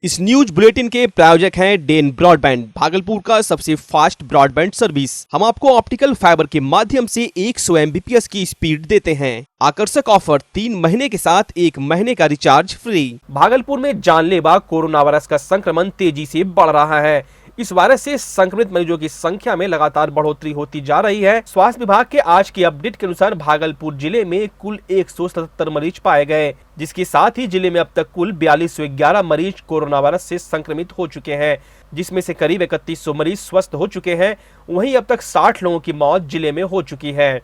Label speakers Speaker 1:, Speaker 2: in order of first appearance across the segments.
Speaker 1: इस news bulletin के प्रायोजक हैं डेन ब्रॉडबैंड, भागलपुर का सबसे फास्ट ब्रॉडबैंड सर्विस। हम आपको ऑप्टिकल फाइबर के माध्यम से 100 Mbps की स्पीड देते हैं। आकर्षक ऑफर 3 महीने के साथ 1 महीने का रिचार्ज फ्री। भागलपुर में जानलेवा कोरोना वायरस का संक्रमण तेजी से बढ़ रहा है। इस वायरस से संक्रमित मरीजों की संख्या में लगातार बढ़ोतरी होती जा रही है। स्वास्थ्य विभाग के आज की अपडेट के अनुसार भागलपुर जिले में कुल 177 मरीज पाए गए, जिसके साथ ही जिले में अब तक कुल 4211 मरीज कोरोना वायरस से संक्रमित हो चुके हैं, जिसमें से करीब 3100 मरीज स्वस्थ हो चुके हैं। वहीं अब तक 60 लोगों की मौत जिले में हो चुकी है।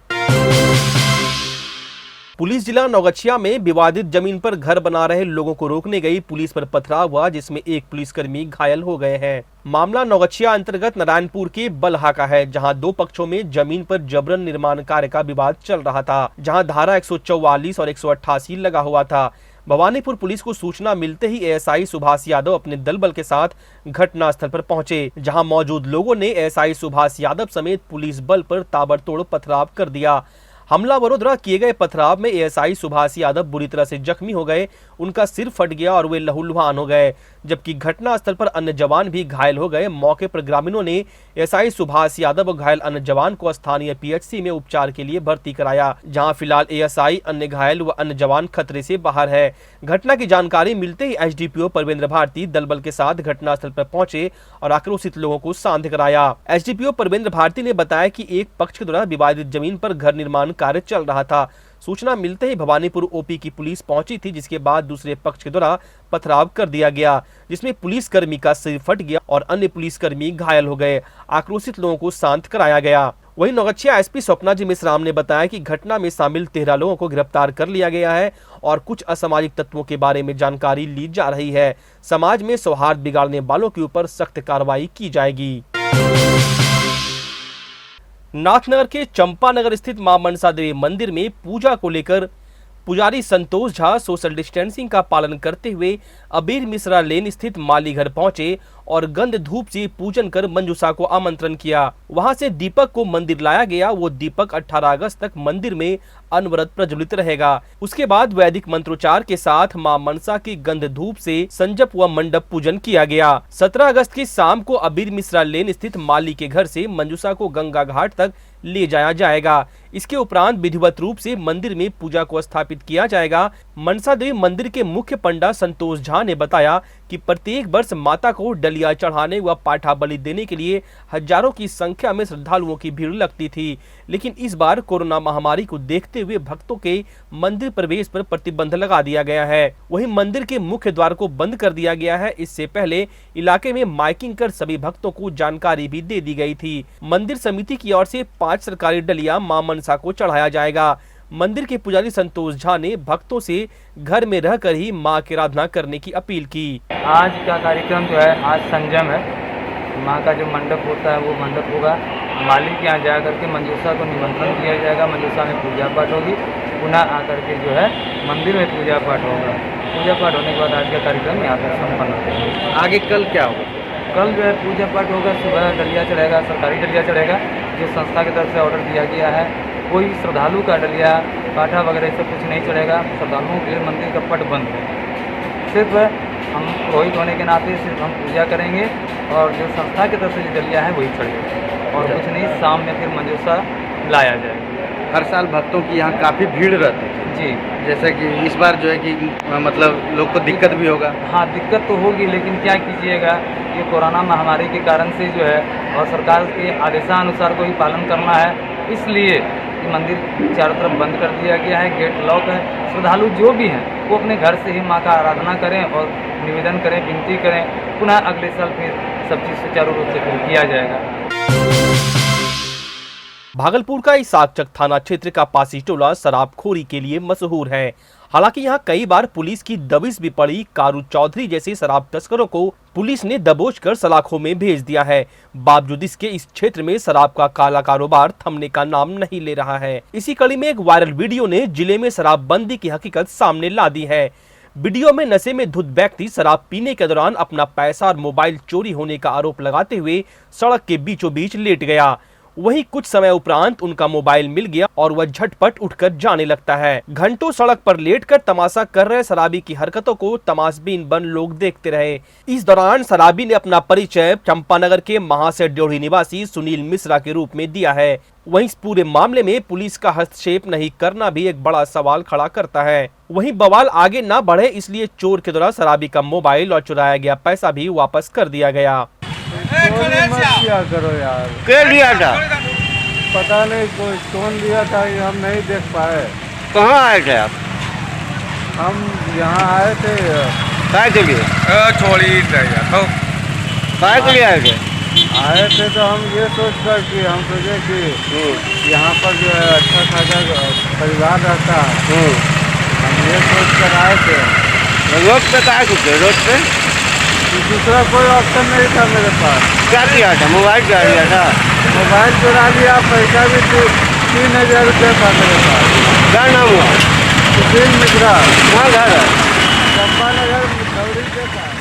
Speaker 1: पुलिस जिला नौगछिया में विवादित जमीन पर घर बना रहे लोगों को रोकने गई पुलिस पर पथराव हुआ, जिसमें एक पुलिसकर्मी घायल हो गए हैं। मामला नौगछिया अंतर्गत नारायणपुर के बलहा का है, जहां दो पक्षों में जमीन पर जबरन निर्माण कार्य का विवाद चल रहा था, जहां धारा 144 और 188 लगा हुआ था। भवानीपुर पुलिस को सूचना मिलते ही एएसआई सुभाष यादव अपने दल बल के साथ घटनास्थल पर पहुंचे, जहां मौजूद लोगों ने एएसआई सुभाष यादव समेत पुलिस बल पर ताबड़तोड़ पथराव कर दिया। हमलावरों द्वारा किए गए पथराव में एएसआई सुभाष यादव बुरी तरह से जख्मी हो गए, उनका सिर फट गया और वे लहूलुहान हो गए, जबकि घटनास्थल पर अन्य जवान भी घायल हो गए। मौके पर ग्रामीणों ने एएसआई सुभाष यादव और घायल अन्य जवान को स्थानीय पीएचसी में उपचार के लिए भर्ती कराया, जहां फिलहाल एएसआई, अन्य घायल व अन्य जवान खतरे से बाहर है। घटना की जानकारी मिलते ही एसडीपीओ परवेंद्र भारती दल बल के साथ घटनास्थल पर पहुंचे और आक्रोशित लोगों को शांत कराया। एसडीपीओ परवेंद्र भारती ने बताया कि एक पक्ष के द्वारा विवादित जमीन पर घर निर्माण कार्य चल रहा था। सूचना मिलते ही भवानीपुर ओपी की पुलिस पहुंची थी, जिसके बाद दूसरे पक्ष के द्वारा पथराव कर दिया गया, जिसमें पुलिसकर्मी का सिर फट गया और अन्य पुलिसकर्मी घायल हो गए। आक्रोशित लोगों को शांत कराया गया। वहीं नौगछिया एसपी स्वप्ना जी मिश्राम ने बताया कि घटना में शामिल 13 लोगों को गिरफ्तार कर लिया गया है और कुछ असामाजिक तत्वों के बारे में जानकारी ली जा रही है। समाज में सौहार्द बिगाड़ने वालों के ऊपर सख्त कार्रवाई की जाएगी। नाथनगर के चंपानगर स्थित मां मनसा देवी मंदिर में पूजा को लेकर पुजारी संतोष झा सोशल डिस्टेंसिंग का पालन करते हुए अबीर मिश्रा लेन स्थित माली घर पहुंचे और गंध धूप से पूजन कर मंजूषा को आमंत्रण किया। वहां से दीपक को मंदिर लाया गया। वो दीपक 18 अगस्त तक मंदिर में अनवरत प्रज्वलित रहेगा। उसके बाद वैदिक मंत्रोच्चार के साथ मां मनसा की गंध धूप से संजप व मंडप पूजन किया गया। 17 अगस्त की शाम को अबीर मिश्रा लेन स्थित माली के घर से मंजूषा को गंगा घाट तक ले जाया जाएगा। इसके उपरांत विधिवत रूप से मंदिर में पूजा को स्थापित किया जाएगा। मनसा देवी मंदिर के मुख्य पंडा संतोष झा ने बताया कि प्रत्येक वर्ष माता को डलिया चढ़ाने व पाठा बलि देने के लिए हजारों की संख्या में श्रद्धालुओं की भीड़ लगती थी, लेकिन इस बार कोरोना महामारी को देखते हुए भक्तों के मंदिर प्रवेश पर प्रतिबंध लगा दिया गया है। वहीं मंदिर के मुख्य द्वार को बंद कर दिया गया है। इससे पहले इलाके में माइकिंग कर सभी भक्तों को जानकारी भी दे दी गई थी। मंदिर समिति की ओर से 5 सरकारी डलिया मां मनसा को चढ़ाया जाएगा। मंदिर के पुजारी संतोष झा ने भक्तों से घर में रहकर ही मां की आराधना करने की अपील की।
Speaker 2: आज का कार्यक्रम जो है, आज संजम है। मां का जो मंडप होता है वो मंडप होगा। माली के यहाँ जा करके मंजूषा को निमंत्रण दिया जाएगा। मंजूषा में पूजा पाठ होगी। पुनः आकर के जो है मंदिर में पूजा पाठ होगा। पूजा पाठ होने के बाद आज का कार्यक्रम यहाँ पर संपन्न होगा।
Speaker 3: आगे कल क्या होगा?
Speaker 2: कल जो है पूजा पाठ होगा। सुबह डलिया चढ़ेगा, सरकारी डलिया चढ़ेगा, जो संस्था की तरफ से ऑर्डर दिया गया है। कोई श्रद्धालु का डलिया पाठा वगैरह सब कुछ नहीं चढ़ेगा। श्रद्धालुओं के लिए मंदिर का पट बंद है। सिर्फ हम पुरोहित होने के नाते सिर्फ हम पूजा करेंगे और जो संस्था की तरफ से जो डलिया है वही चढ़ेगा और कुछ नहीं। शाम में फिर मंजूषा लाया जाएगा।
Speaker 3: हर साल भक्तों की यहाँ काफ़ी भीड़ रहती है
Speaker 2: जी।
Speaker 3: जैसे कि इस बार जो है कि मतलब लोग को दिक्कत भी होगा।
Speaker 2: हाँ, दिक्कत तो होगी, लेकिन क्या कीजिएगा, ये कोरोना महामारी के कारण से जो है और सरकार के आदेशानुसार को ही पालन करना है, इसलिए मंदिर चारों तरफ बंद कर दिया गया है। गेट लॉक है। श्रद्धालु जो भी हैं वो अपने घर से ही मां का आराधना करें और निवेदन करें, विनती करें। पुनः अगले साल फिर सब चीज़ सुचारू रूप से फिर किया जाएगा।
Speaker 1: भागलपुर का इसाकचक थाना क्षेत्र का पासी टोला शराबखोरी के लिए मशहूर है। हालांकि यहां कई बार पुलिस की दबिश भी पड़ी। कारू चौधरी जैसे शराब तस्करों को पुलिस ने दबोच कर सलाखों में भेज दिया है। बावजूद इसके इस क्षेत्र में शराब का काला कारोबार थमने का नाम नहीं ले रहा है। इसी कड़ी में एक वायरल वीडियो ने जिले में शराबबंदी की हकीकत सामने ला दी है। वीडियो में नशे में धुत व्यक्ति शराब पीने के दौरान अपना पैसा और मोबाइल चोरी होने का आरोप लगाते हुए सड़क के बीचों बीच लेट गया। वहीं कुछ समय उपरांत उनका मोबाइल मिल गया और वह झटपट उठकर जाने लगता है। घंटों सड़क पर लेटकर तमाशा कर रहे शराबी की हरकतों को तमाशबीन बन लोग देखते रहे। इस दौरान शराबी ने अपना परिचय चंपानगर के महाशय ड्योढ़ी निवासी सुनील मिश्रा के रूप में दिया है। वहीं इस पूरे मामले में पुलिस का हस्तक्षेप नहीं करना भी एक बड़ा सवाल खड़ा करता है। वहीं बवाल आगे न बढ़े इसलिए चोर के द्वारा शराबी का मोबाइल और चुराया गया पैसा भी वापस कर दिया गया।
Speaker 4: मत किया करो यार।
Speaker 3: क्या लिया था?
Speaker 4: पता नहीं कोई कौन दिया था, ये हम नहीं देख पाए।
Speaker 3: कहाँ आए थे आप?
Speaker 4: हम यहाँ आए थे
Speaker 3: काय के लिए?
Speaker 4: छोड़ी
Speaker 3: काय के लिए आए थे?
Speaker 4: आए थे तो हम ये सोच कर कि हम सोचे कि यहाँ पर जो है अच्छा खासा परिवार रहता है, हम ये सोच कर आए थे।
Speaker 3: रोड पे काय कुछ रोड पे?
Speaker 4: दूसरा कोई ऑप्शन नहीं था मेरे पास।
Speaker 3: क्या किया था? मोबाइल क्या लिया था?
Speaker 4: मोबाइल चुरा लिया, पैसा भी 3000 रुपये था मेरे पास।
Speaker 3: क्या नाम हुआ?
Speaker 4: सुनील मिश्रा।
Speaker 3: कहाँ घर है?
Speaker 4: चंपानगर मुठौरी के पास।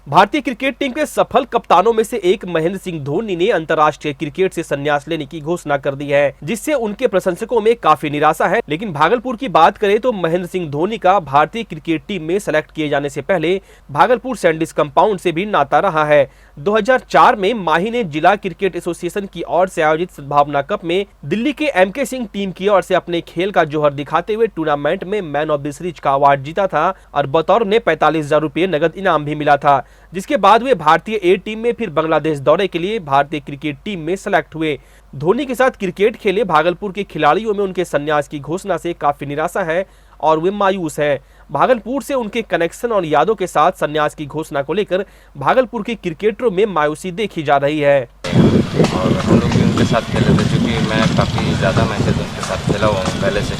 Speaker 1: भारतीय क्रिकेट टीम के सफल कप्तानों में से एक महेंद्र सिंह धोनी ने अंतर्राष्ट्रीय क्रिकेट से संन्यास लेने की घोषणा कर दी है, जिससे उनके प्रशंसकों में काफी निराशा है। लेकिन भागलपुर की बात करें तो महेंद्र सिंह धोनी का भारतीय क्रिकेट टीम में सेलेक्ट किए जाने से पहले भागलपुर सैंडिस कंपाउंड से भी नाता रहा है। 2004 में माही ने जिला क्रिकेट एसोसिएशन की ओर से आयोजित सद्भावना कप में दिल्ली के एमके सिंह टीम की ओर से अपने खेल का जोहर दिखाते हुए टूर्नामेंट में मैन ऑफ द सीरीज का अवार्ड जीता था और बतौर ने 45,000 रुपये नगद इनाम भी मिला था। जिसके बाद वे भारतीय ए टीम में फिर बांग्लादेश दौरे के लिए भारतीय क्रिकेट टीम में सेलेक्ट हुए। धोनी के साथ क्रिकेट खेले भागलपुर के खिलाड़ियों में उनके संन्यास की घोषणा से काफी निराशा है और वे मायूस हैं। भागलपुर से उनके कनेक्शन और यादों के साथ संन्यास की घोषणा को लेकर भागलपुर के क्रिकेटरों में मायूसी देखी जा रही है।
Speaker 5: और हम लोग भी उनके साथ खेले थे, क्योंकि मैं काफ़ी ज़्यादा मैचेज उनके साथ खेला हुआ हूँ पहले से,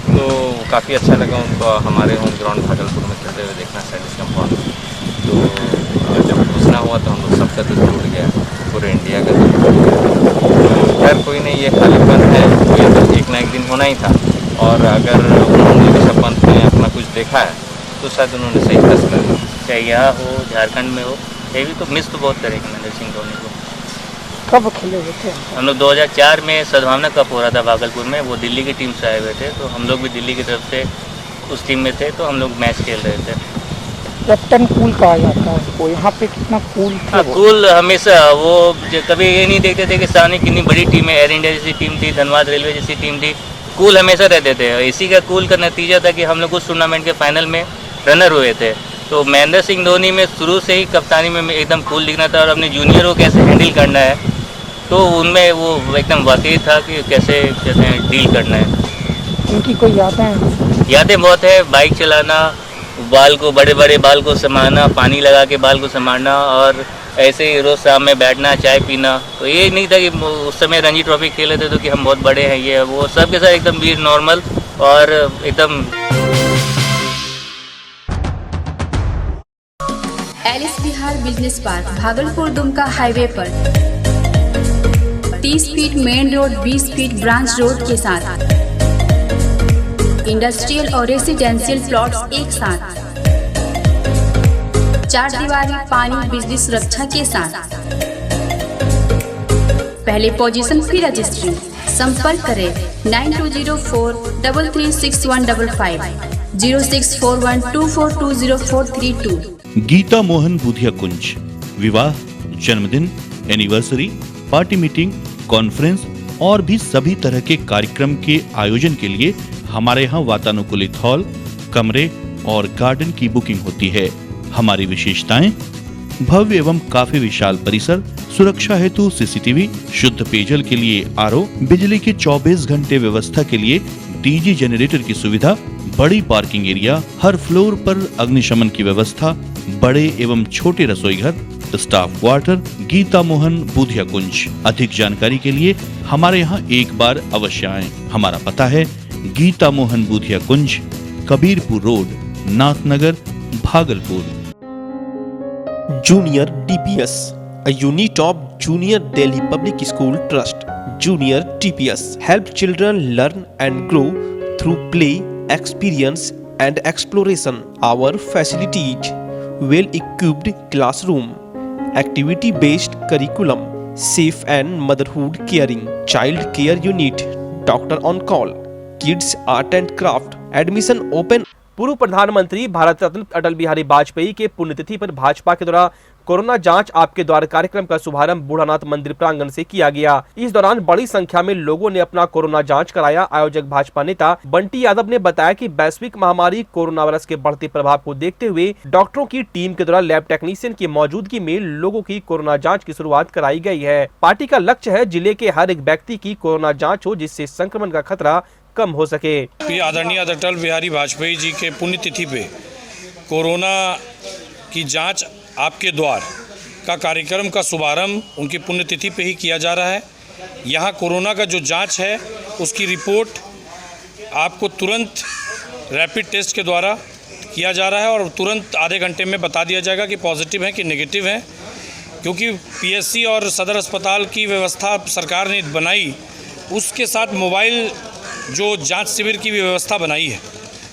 Speaker 5: तो काफ़ी अच्छा लगा उनको हमारे होम ग्राउंड भागलपुर में खेलते हुए देखना सैंडिस कंपाउंड। तो जब घोषणा हुआ तो हम लोग सबका दिल टूट गया, पूरे इंडिया का दिल टूट गया। तो खैर कोई नहीं, ये खालीपन है, ये तो एक ना एक दिन होना ही था। और अगर उन्होंने ऋषभ पंत ने अपना कुछ देखा है तो शायद उन्होंने सही फैसला लिया।
Speaker 6: चाहे यहाँ हो झारखंड में हो, ये भी तो मिस तो बहुत करेंगे महेंद्र सिंह धोनी को।
Speaker 7: कब खेले हुए थे?
Speaker 6: हम लोग 2004 में सद्भावना कप हो रहा था भागलपुर में, वो दिल्ली की टीम से आए हुए थे, तो हम लोग भी दिल्ली की तरफ से उस टीम में थे, तो हम लोग मैच खेल रहे थे।
Speaker 7: कैप्टन कूल कहा जाता है उसको, यहाँ पे कितना कूल था?
Speaker 6: हाँ, कूल हमेशा वो कभी ये नहीं देखते थे कि सामने कितनी बड़ी टीम है, एयर इंडिया जैसी टीम थी, धनबाद रेलवे जैसी टीम थी, कूल हमेशा रहते थे। इसी का कूल का नतीजा था कि हम लोग उस टूर्नामेंट के फाइनल में रनर हुए थे। तो महेंद्र सिंह धोनी में शुरू से ही कप्तानी में एकदम कूल दिखना था और अपने जूनियर को कैसे हैंडल करना है, तो उनमें वो एकदम वाकई था कि कैसे डील करना है।
Speaker 7: उनकी कोई
Speaker 6: यादें बहुत है, बाइक चलाना, बाल को बड़े बड़े बाल को संभालना, पानी लगा के बाल को संभालना और ऐसे ही रोज़ शाम में बैठना, चाय पीना। तो ये नहीं था कि उस समय रणजी ट्रॉफी खेले थे तो कि हम बहुत बड़े हैं, ये वो सब के साथ एकदम भी नॉर्मल और एकदम।
Speaker 8: Alice Bihar business park Bhagalpur Dumka highway पर 30 feet main road 20 feet branch road के साथ इंडस्ट्रियल और रेसिडेंशियल प्लॉट्स एक साथ, 4 दीवारी, पानी, बिजली सुरक्षा के साथ। पहले पोजीशन फिर रजिस्ट्री। संपर्क करें 9204336155 064124204332।
Speaker 9: गीता मोहन बुधिया कुंज। विवाह, जन्मदिन, एनिवर्सरी, पार्टी मीटिंग, कॉन्फ्रेंस और भी सभी तरह के कार्यक्रम के आयोजन के लिए हमारे यहाँ वातानुकूलित हॉल, कमरे और गार्डन की बुकिंग होती है। हमारी विशेषताएं: भव्य एवं काफी विशाल परिसर, सुरक्षा हेतु सीसीटीवी, शुद्ध पेयजल के लिए आरओ, बिजली की 24 घंटे व्यवस्था के लिए डीजी जनरेटर की सुविधा, बड़ी पार्किंग एरिया, हर फ्लोर पर अग्निशमन की व्यवस्था, बड़े एवं छोटे रसोई घर, स्टाफ क्वार्टर। गीता मोहन बुधिया कुंज। अधिक जानकारी के लिए हमारे यहाँ एक बार अवश्य आएं। हमारा पता है Geeta Mohan Budhiya Kunj, Kabirpur road, Nathnagar, Bhagalpur.
Speaker 1: Junior DPS, a unit of Junior Delhi Public School Trust. Junior DPS help children learn and grow through play, experience and exploration. Our facilities: well-equipped classroom, activity-based curriculum, safe and motherhood caring, child care unit, doctor on call, kids art and craft, admission open. पूर्व प्रधानमंत्री भारत रत्न अटल बिहारी वाजपेयी के पुण्यतिथि पर भाजपा के द्वारा corona जांच आपके द्वार कार्यक्रम का शुभारंभ बूढ़ानाथ मंदिर प्रांगण से किया गया। इस दौरान बड़ी संख्या में लोगों ने अपना कोरोना जांच कराया। आयोजक भाजपा नेता बंटी यादव ने बताया कि वैश्विक महामारी कोरोना वायरस के बढ़ते प्रभाव को देखते हुए डॉक्टरों की टीम के द्वारा लैब टेक्नीशियन की मौजूदगी में लोगों की कोरोना जाँच की शुरुआत कराई गयी है। पार्टी का लक्ष्य है जिले के हर एक व्यक्ति की कोरोना जाँच हो, जिससे संक्रमण का खतरा कम हो सके।
Speaker 10: आदरणीय अटल बिहारी वाजपेयी जी के पुण्यतिथि पे कोरोना की जांच आपके द्वार का कार्यक्रम का शुभारंभ उनकी पुण्यतिथि पे ही किया जा रहा है। यहाँ कोरोना का जो जांच है उसकी रिपोर्ट आपको तुरंत रैपिड टेस्ट के द्वारा किया जा रहा है और तुरंत आधे घंटे में बता दिया जाएगा कि पॉजिटिव है कि नेगेटिव है। क्योंकि पीएससी और सदर अस्पताल की व्यवस्था सरकार ने बनाई, उसके साथ मोबाइल जो जांच शिविर की भी व्यवस्था बनाई है।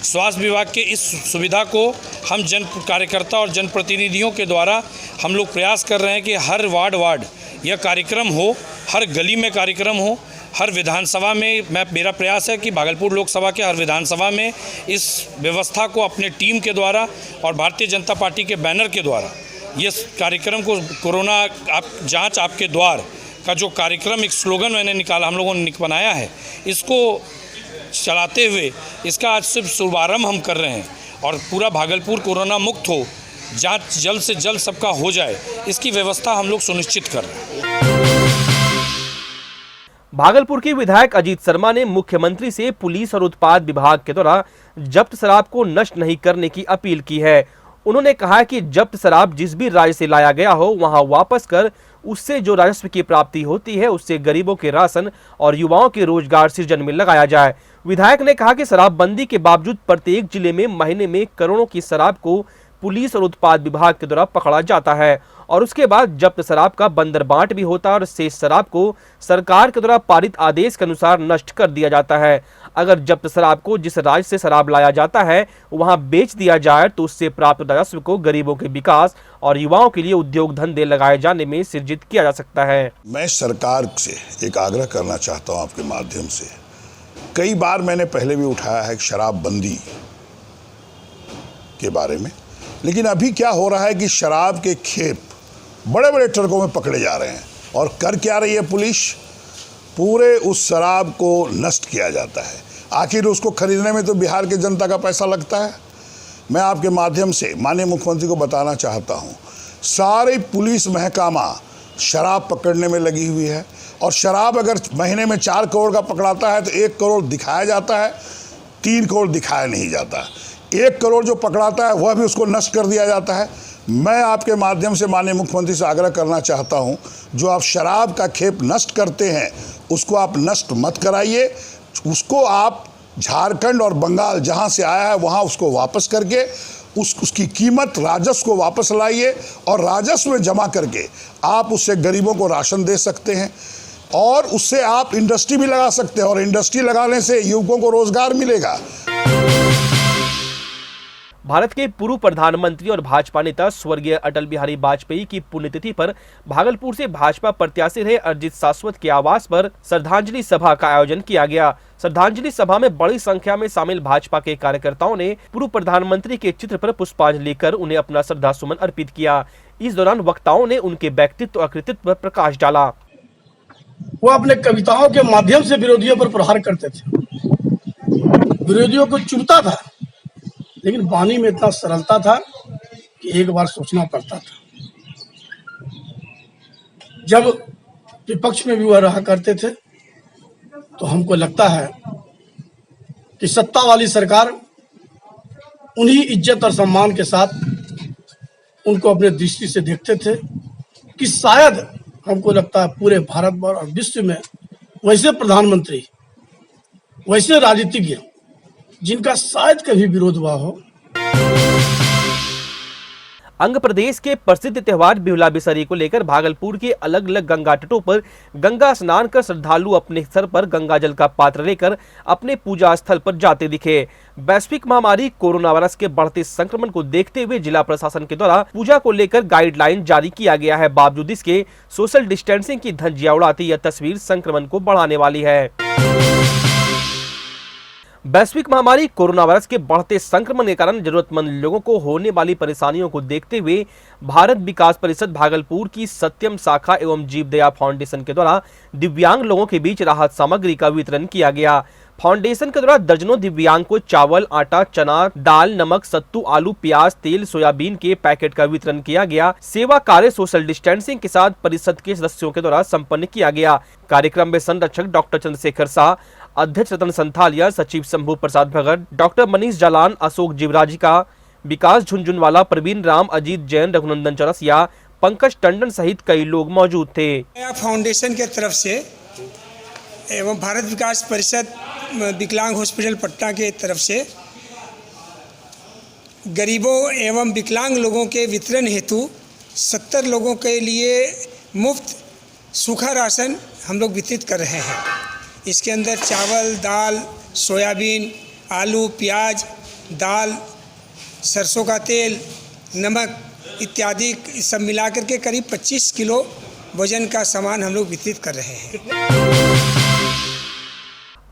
Speaker 10: स्वास्थ्य विभाग के इस सुविधा को हम जन कार्यकर्ता और जनप्रतिनिधियों के द्वारा हम लोग प्रयास कर रहे हैं कि हर वार्ड यह कार्यक्रम हो, हर गली में कार्यक्रम हो, हर विधानसभा में। मेरा प्रयास है कि भागलपुर लोकसभा के हर विधानसभा में इस व्यवस्था को अपने टीम के द्वारा और भारतीय जनता पार्टी के बैनर के द्वारा ये कार्यक्रम को कोरोना जाँच आपके द्वार का जो कार्यक्रम एक स्लोगन मैंने निकाला, हम लोगों ने बनाया है, इसको चलाते हुए इसका आज से शुभारंभ हम कर रहे हैं और पूरा भागलपुर कोरोना मुक्त हो, जांच जल्द से जल्द सबका हो जाए, इसकी व्यवस्था हम लोग सुनिश्चित कर रहे हैं।
Speaker 1: भागलपुर के विधायक अजीत शर्मा ने मुख्यमंत्री से पुलिस और उत्पाद विभाग के द्वारा जब्त शराब को नष्ट नहीं करने की अपील की है। उन्होंने कहा कि जब्त शराब जिस भी राज्य से लाया गया हो वहां वापस कर उससे जो राजस्व की प्राप्ति होती है उससे गरीबों के राशन और युवाओं के रोजगार सृजन में लगाया जाए। विधायक ने कहा कि शराबबंदी के बावजूद प्रत्येक जिले में महीने में करोड़ों की शराब को पुलिस और उत्पाद विभाग के द्वारा पकड़ा जाता है और उसके बाद जब्त शराब का बंदरबांट भी होता है और शेष शराब को सरकार के द्वारा पारित आदेश के अनुसार नष्ट कर दिया जाता है। अगर जब्त शराब को जिस राज्य से शराब लाया जाता है वहां बेच दिया जाए तो उससे प्राप्त राजस्व को गरीबों के विकास और युवाओं के लिए उद्योग धंधे लगाए जाने में सृजित किया जा सकता है।
Speaker 11: मैं सरकार से एक आग्रह करना चाहता हूं आपके माध्यम से। कई बार मैंने पहले भी उठाया है शराबबंदी के बारे में, लेकिन अभी क्या हो रहा है कि शराब के खेप बड़े बड़े ट्रकों में पकड़े जा रहे हैं और कर क्या रही है पुलिस, पूरे उस शराब को नष्ट किया जाता है। आखिर उसको खरीदने में तो बिहार की जनता का पैसा लगता है। मैं आपके माध्यम से माननीय मुख्यमंत्री को बताना चाहता हूं, सारे पुलिस महकमा शराब पकड़ने में लगी हुई है और शराब अगर महीने में 4 करोड़ का पकड़ाता है तो 1 करोड़ दिखाया जाता है, 3 करोड़ दिखाया नहीं जाता। 1 करोड़ जो पकड़ाता है वह भी उसको नष्ट कर दिया जाता है। मैं आपके माध्यम से माननीय मुख्यमंत्री से आग्रह करना चाहता हूं, जो आप शराब का खेप नष्ट करते हैं उसको आप नष्ट मत कराइए, उसको आप झारखंड और बंगाल जहां से आया है वहां उसको वापस करके उसकी कीमत राजस्व को वापस लाइए और राजस्व में जमा करके आप उससे गरीबों को राशन दे सकते हैं और उससे आप इंडस्ट्री भी लगा सकते हैं और इंडस्ट्री लगाने से युवकों को रोजगार मिलेगा।
Speaker 1: भारत के पूर्व प्रधानमंत्री और भाजपा नेता स्वर्गीय अटल बिहारी वाजपेयी की पुण्यतिथि पर भागलपुर से भाजपा प्रत्याशी रहे अरजीत शाश्वत के आवास पर श्रद्धांजलि सभा का आयोजन किया गया। श्रद्धांजलि सभा में बड़ी संख्या में शामिल भाजपा के कार्यकर्ताओं ने पूर्व प्रधानमंत्री के चित्र पर पुष्पांजलि कर उन्हें अपना श्रद्धा सुमन अर्पित किया। इस दौरान वक्ताओं ने उनके व्यक्तित्व और कृतित्व पर प्रकाश डाला।
Speaker 12: वो अपने कविताओं के माध्यम से विरोधियों पर प्रहार करते थे, विरोधियों को चुभता था, लेकिन वाणी में इतना सरलता था कि एक बार सोचना पड़ता था। जब विपक्ष में भी वह रहा करते थे तो हमको लगता है कि सत्ता वाली सरकार उन्हीं इज्जत और सम्मान के साथ उनको अपने दृष्टि से देखते थे कि शायद हमको लगता है पूरे भारत और विश्व में वैसे प्रधानमंत्री, वैसे राजनीतिज्ञ जिनका शायद कभी विरोध हुआ हो।
Speaker 1: अंग प्रदेश के प्रसिद्ध त्योहार बिहुला बिसरी को लेकर भागलपुर के अलग अलग गंगा तटों पर गंगा स्नान कर श्रद्धालु अपने सर पर गंगा जल का पात्र लेकर अपने पूजा स्थल पर जाते दिखे। वैश्विक महामारी कोरोना वायरस के बढ़ते संक्रमण को देखते हुए जिला प्रशासन के द्वारा पूजा को लेकर गाइडलाइन जारी किया गया है। बावजूद इसके सोशल डिस्टेंसिंग की धज्जियां उड़ाती यह तस्वीर संक्रमण को बढ़ाने वाली है। वैश्विक महामारी कोरोना वायरस के बढ़ते संक्रमण के कारण जरूरतमंद लोगों को होने वाली परेशानियों को देखते हुए भारत विकास परिषद भागलपुर की सत्यम शाखा एवं जीव दया फाउंडेशन के द्वारा दिव्यांग लोगों के बीच राहत सामग्री का वितरण किया गया। फाउंडेशन के द्वारा दर्जनों दिव्यांग को चावल, आटा, चना, दाल, नमक, सत्तू, आलू, प्याज, तेल, सोयाबीन के पैकेट का वितरण किया गया। सेवा कार्य सोशल डिस्टेंसिंग के साथ परिषद के सदस्यों के द्वारा संपन्न किया गया। कार्यक्रम में संरक्षक डॉक्टर चंद्रशेखर शाह, अध्यक्ष रतन संथालिया, सचिव शंभू प्रसाद भगत, डॉक्टर मनीष जालान, अशोक जीवराजिका, विकास झुंझुनवाला, प्रवीण राम, अजीत जैन, रघुनंदन चौरसिया, पंकज टंडन सहित कई लोग मौजूद थे।
Speaker 13: फाउंडेशन के तरफ से एवं भारत विकास परिषद विकलांग हॉस्पिटल पटना के तरफ से गरीबों एवं विकलांग लोगों के वितरण हेतु 70 लोगों के लिए मुफ्त सूखा राशन हम लोग वितरित कर रहे हैं। इसके अंदर चावल, दाल, सोयाबीन, आलू, प्याज, दाल, सरसों का तेल, नमक इत्यादि सब मिलाकर के करीब 25 किलो वजन का सामान हम लोग वितरित कर रहे हैं।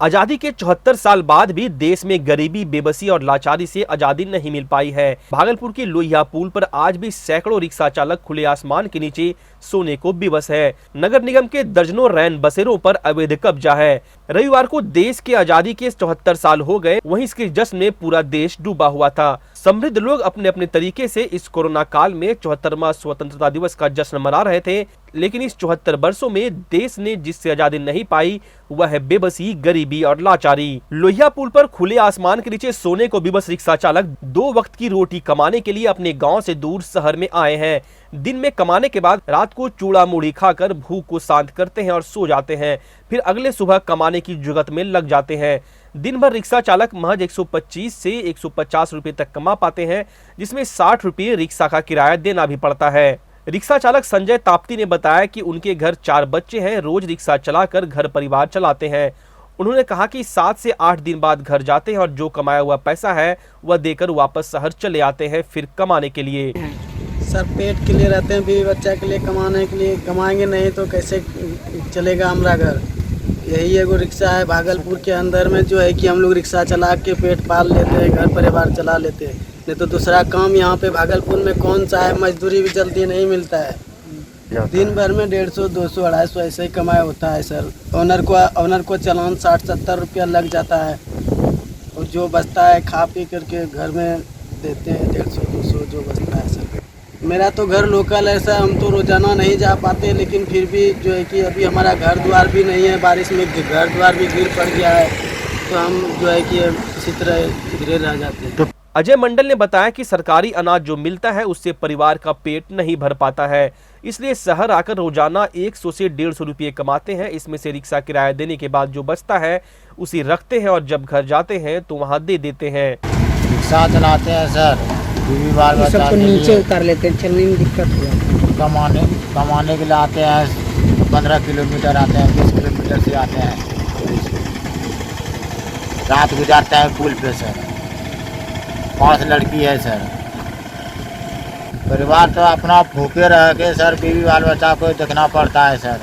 Speaker 1: आजादी के 74 साल बाद भी देश में गरीबी, बेबसी और लाचारी से आजादी नहीं मिल पाई है। भागलपुर के लोहिया पुल पर आज भी सैकड़ों रिक्शा चालक खुले आसमान के नीचे सोने को विवश है। नगर निगम के दर्जनों रैन बसेरों पर अवैध कब्जा है। रविवार को देश के आजादी के 74 साल हो गए, वहीं इसके जश्न में पूरा देश डूबा हुआ था। समृद्ध लोग अपने अपने तरीके से इस कोरोना काल में 74वां स्वतंत्रता दिवस का जश्न मना रहे थे, लेकिन इस 74 वर्षों में देश ने जिससे आजादी नहीं पाई वह है बेबसी, गरीबी और लाचारी। लोहिया पुल पर खुले आसमान के नीचे सोने को विवश रिक्शा चालक 2 वक्त की रोटी कमाने के लिए अपने गांव से दूर शहर में आए हैं। दिन में कमाने के बाद रात को चूड़ा मुड़ी खाकर भूख को शांत करते हैं और सो जाते हैं, फिर अगले सुबह कमाने की जुगत में लग जाते हैं। दिन भर रिक्शा चालक महज 125 से 150 रुपए तक कमा पाते हैं, जिसमें 60 रुपए रिक्शा का किराया देना भी पड़ता है। रिक्शा चालक संजय ताप्ती ने बताया कि उनके घर 4 बच्चे हैं, रोज रिक्शा चलाकर घर परिवार चलाते हैं। उन्होंने कहा कि 7 से 8 दिन बाद घर जाते हैं और जो कमाया हुआ पैसा है वह देकर वापस शहर चले आते हैं, फिर कमाने के लिए।
Speaker 14: सर पेट के लिए रहते हैं, बीवी बच्चा के लिए कमाने के लिए, कमाएंगे नहीं तो कैसे चलेगा हमारा घर। यही एगो रिक्शा है भागलपुर के अंदर में जो है कि हम लोग रिक्शा चला के पेट पाल लेते हैं, घर परिवार चला लेते हैं। नहीं तो दूसरा काम यहाँ पे भागलपुर में कौन सा है, मजदूरी भी जल्दी नहीं मिलता है। दिन भर में 150, 200, 250 ऐसे ही कमाया होता है सर। ऑनर को चालान 60-70 रुपया लग जाता है और जो बचता है खा पी करके घर में देते हैं 150-200 जो बचता है सर। मेरा तो घर लोकल है सर, हम तो रोजाना नहीं जा पाते, लेकिन फिर भी जो है कि अभी हमारा घर द्वार भी नहीं है, बारिश में घर द्वार भी गिर पड़ गया है, तो हम जो है कि इसी तरह गिरे रह जाते हैं।
Speaker 1: अजय मंडल ने बताया कि सरकारी अनाज जो मिलता है उससे परिवार का पेट नहीं भर पाता है, इसलिए शहर आकर रोजाना 100 से 150 रुपये कमाते हैं। इसमें से रिक्शा किराया देने के बाद जो बचता है उसे रखते हैं और जब घर जाते हैं तो वहाँ दे देते हैं।
Speaker 15: रिक्शा चलाते हैं सर, बीवी बाल बच्चा
Speaker 7: सबको नीचे उतार लेते हैं, चलने में दिक्कत हो जाती है।
Speaker 15: कमाने के लिए आते हैं, 15 किलोमीटर आते हैं, 20 किलोमीटर से आते हैं, रात गुजारते हैं पुल पे सर। 5 लड़की है सर। परिवार तो अपना भूखे रह के सर, बीवी बाल बच्चा को देखना पड़ता है सर।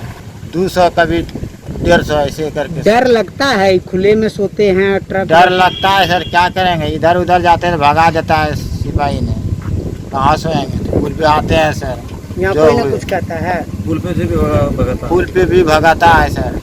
Speaker 15: 200 कभी 150 ऐसे करके।
Speaker 7: डर लगता है, खुले में सोते हैं, ट्रक
Speaker 15: डर लगता है सर, क्या करेंगे, इधर उधर जाते हैं तो भगा देता है सिपाही ने, कहाँ सोएंगे। तो पुल पे आते हैं सर,
Speaker 7: यहाँ कोई ना कुछ कहता है,
Speaker 15: पुल पे भी भगाता है सर।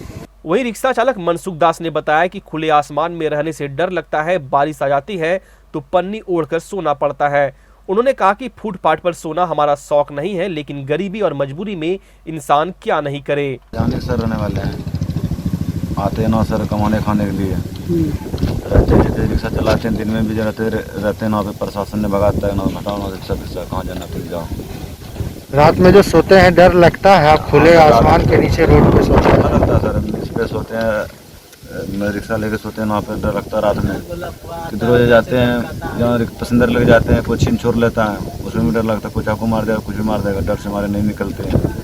Speaker 1: वही रिक्शा चालक मनसुख दास ने बताया कि खुले आसमान में रहने से डर लगता है, बारिश आ जाती है तो पन्नी ओढ़कर सोना पड़ता है। उन्होंने कहा कि फुटपाथ पर सोना हमारा शौक नहीं है, लेकिन गरीबी और मजबूरी में इंसान क्या नहीं करे।
Speaker 16: जाने सर रहने वाले हैं, आते हैं ना सर कमाने खाने के लिए, रहते रिक्शा चलाते हैं, दिन में भी रहते हैं ना पे प्रशासन ने भगाता है ना, हटाओ ना रिक्शा कहाँ जाना फिर जाओ।
Speaker 4: रात में जो सोते हैं डर लगता है, आप खुले आसमान के नीचे रोड पे सोते हैं?
Speaker 16: लगता है सर, इस पे सोते हैं, मैं रिक्शा लेके सोते हैं वहाँ पे, डर लगता है रात में। किधर रोज जाते हैं जहाँ पैसेंजर लग जाते हैं, कोई छीन छोड़ लेता है, उसमें भी डर लगता है, कुछ आपको मार देगा, कुछ भी मार देगा, डर से हमारे नहीं निकलते हैं।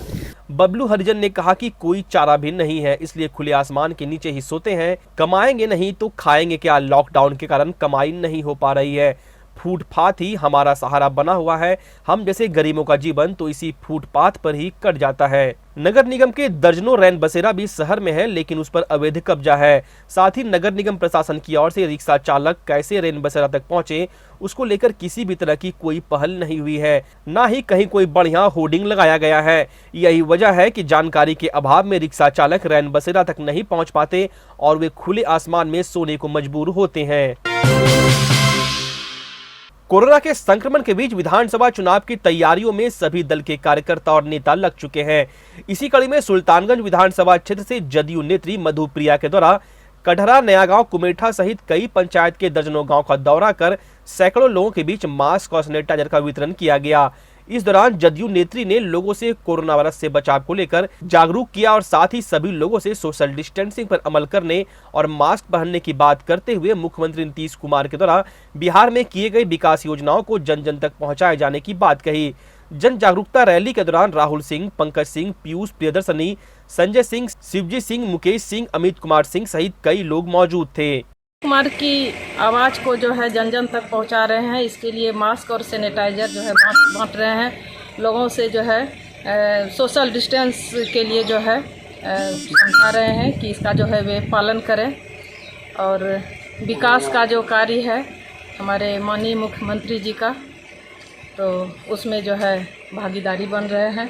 Speaker 1: बबलू हरिजन ने कहा कि कोई चारा भी नहीं है, इसलिए खुले आसमान के नीचे ही सोते हैं। कमाएंगे नहीं तो खाएंगे क्या? लॉकडाउन के कारण कमाई नहीं हो पा रही है, फुटपाथ ही हमारा सहारा बना हुआ है। हम जैसे गरीबों का जीवन तो इसी फुटपाथ पर ही कट जाता है। नगर निगम के दर्जनों रैन बसेरा भी शहर में है, लेकिन उस पर अवैध कब्जा है। साथ ही नगर निगम प्रशासन की ओर से रिक्शा चालक कैसे रैन बसेरा तक पहुंचे, उसको लेकर किसी भी तरह की कोई पहल नहीं हुई है, ना ही कहीं कोई बढ़िया होर्डिंग लगाया गया है। यही वजह है कि जानकारी के अभाव में रिक्शा चालक रैन बसेरा तक नहीं पहुँच पाते और वे खुले आसमान में सोने को मजबूर होते हैं। कोरोना के संक्रमण के बीच विधानसभा चुनाव की तैयारियों में सभी दल के कार्यकर्ता और नेता लग चुके हैं। इसी कड़ी में सुल्तानगंज विधानसभा क्षेत्र से जदयू नेत्री मधुप्रिया के द्वारा कटहरा, नया गांव, कुमेठा सहित कई पंचायत के दर्जनों गांव का दौरा कर सैकड़ों लोगों के बीच मास्क और सैनिटाइजर का वितरण किया गया। इस दौरान जदयू नेत्री ने लोगों से कोरोना वायरस से बचाव को लेकर जागरूक किया और साथ ही सभी लोगों से सोशल डिस्टेंसिंग पर अमल करने और मास्क पहनने की बात करते हुए मुख्यमंत्री नीतीश कुमार के द्वारा बिहार में किए गए विकास योजनाओं को जन जन तक पहुंचाए जाने की बात कही। जन जागरूकता रैली के दौरान राहुल सिंह, पंकज सिंह, पीयूष प्रियदर्शनी, संजय सिंह, शिवजी सिंह, मुकेश सिंह, अमित कुमार सिंह सहित कई लोग मौजूद थे।
Speaker 17: कुमार की आवाज़ को जो है जन जन तक पहुंचा रहे हैं, इसके लिए मास्क और सैनिटाइजर जो है बांट रहे हैं। लोगों से जो है सोशल डिस्टेंस के लिए जो है समझा रहे हैं कि इसका जो है वे पालन करें और विकास का जो कार्य है हमारे माननीय मुख्यमंत्री जी का, तो उसमें जो है भागीदारी बन रहे हैं।